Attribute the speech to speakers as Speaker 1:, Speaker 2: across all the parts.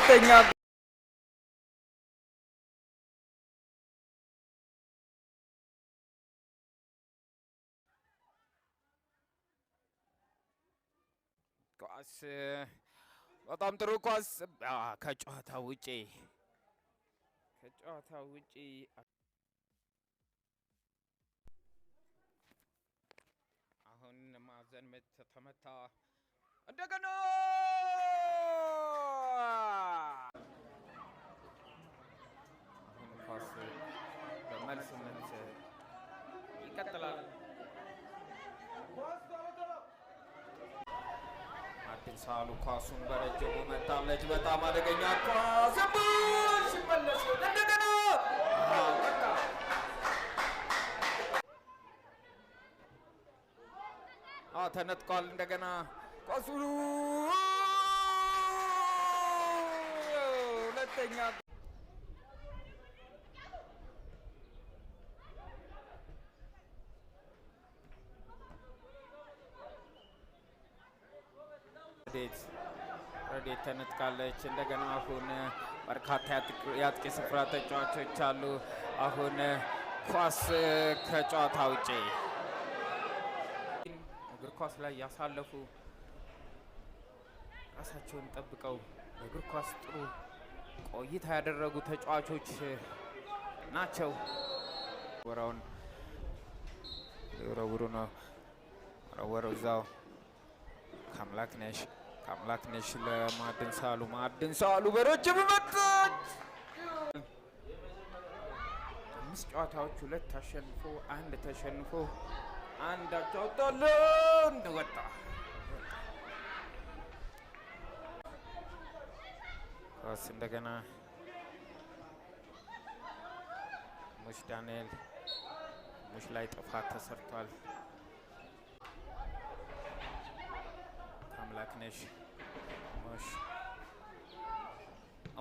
Speaker 1: ሁለተኛ ኳስ በጣም ጥሩ ኳስ ከጨዋታ ውጪ አሁን ማዕዘን ምት ተመታ እንደገና አሁን ኳስ በመልስ ምት ይቀጥላል። አዲስ አሉ ኳሱን በረጅሙ መታለች። በጣም አደገኛ ኳስ ሲመለስ እንደገና ተነጥቋል። እንደገና ኳሱ ሁለተኛ ረዴት ተነጥቃለች። እንደገና አሁን በርካታ የአጥቂ ስፍራ ተጫዋቾች አሉ። አሁን ኳስ ከጨዋታ ውጪ እግር ኳስ ላይ ያሳለፉ ራሳቸውን ጠብቀው በእግር ኳስ ጥሩ ቆይታ ያደረጉ ተጫዋቾች ናቸው። ወራውን ወረውሩ ነው ወረወረው እዛው ካምላክነሽ ለማዕድን ሳሉ በረጅም መታች። 5 ጨዋታዎች 2 አሸንፎ 1 ተሸንፎ 1 አቻ ወጣ። ኳስ እንደገና ሙሽ ዳንኤል ሙሽ ላይ ጥፋት ተሰርቷል። ካምላክነሽ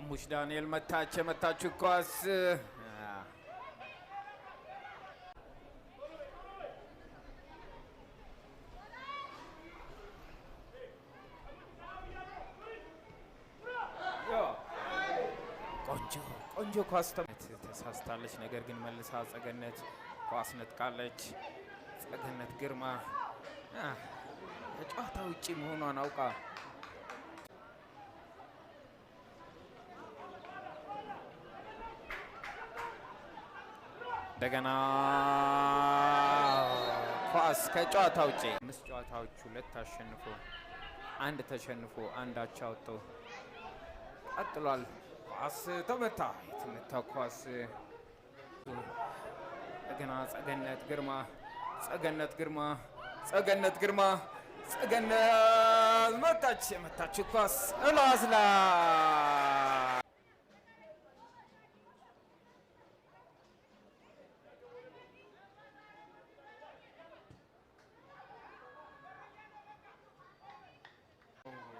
Speaker 1: ሙሽ ዳንኤል የመታችው ኳስ ቆንጆ ኳስ ተሳስታለች። ነገር ግን መልሳ ጸገነት ኳስ ነጥቃለች። ጸገነት ግርማ ከጨዋታ ውጪ መሆኗን አውቃ እንደገና ኳስ ከጨዋታ ውጪ 5 ጨዋታዎች 2 አሸንፎ 1 ተሸንፎ 1 አቻ ወጥቶ ቀጥሏል። ኳስ ተመታ። የተመታው ኳስ እንደገና ጸገነት ግርማ የመታችው ኳስ እላዝላ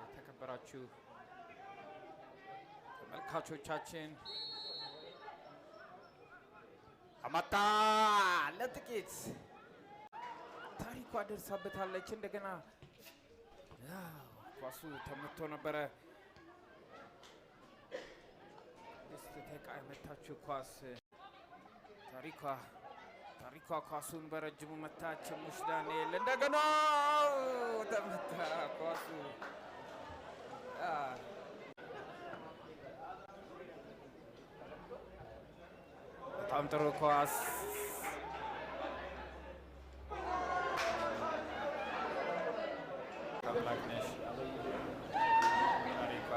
Speaker 1: የተከበራችሁ ተመልካቾቻችን አማታ ለጥቂት ታሪኳ ደርሳበታለች። እንደገና ኳሱ ተመቶ ነበረ። ደስተቃ የመታችው ኳስ ታሪኳ ኳሱን በረጅሙ መታች። ሙሽ ዳንኤል እንደገና ተመታ ኳሱ በጣም ጥሩ ኳስ ካምላክነሽ ታሪኳ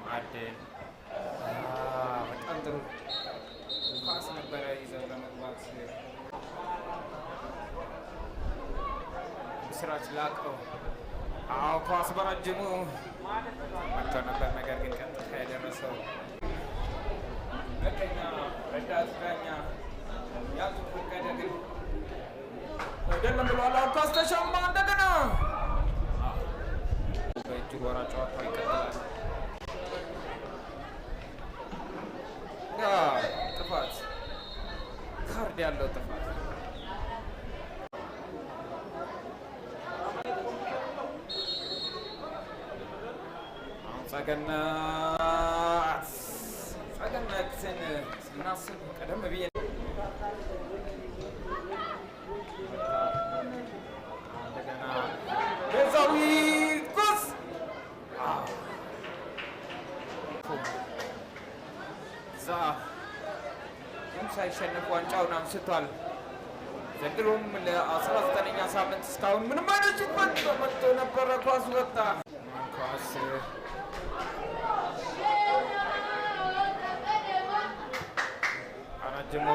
Speaker 1: ማዕድን በጣም ጥሩ ኳስ ነበረ ይዘው ለመግባት ምስራች ላቀው ኳስ በረጅሙ መጥቶ ነበር። ነገር ግን ቀጥታ የደረሰው ሁለተኛ ረዳት ዳኛ ያቱ ፈቀደ ግን አይደለም ብሏል። ኳስ ተሻማ እንደገና በእጅ ወራ ጨዋታው ይቀጥላል። ጥፋት ካርድ ያለው ጥፋት ጸገነትን ስናስብ ቀደም ብዬ እንደገና ቤዛዊት ጎስ እዛ ሳይሸነፍ ዋንጫውን አንስቷል። ዘንድሮም ለ19ኛ ሳምንት እስካሁን ምንም አይነት ጭንቀት መጥቶ ነበረ። ኳስ ወጣ። ኳስ አረጅሞ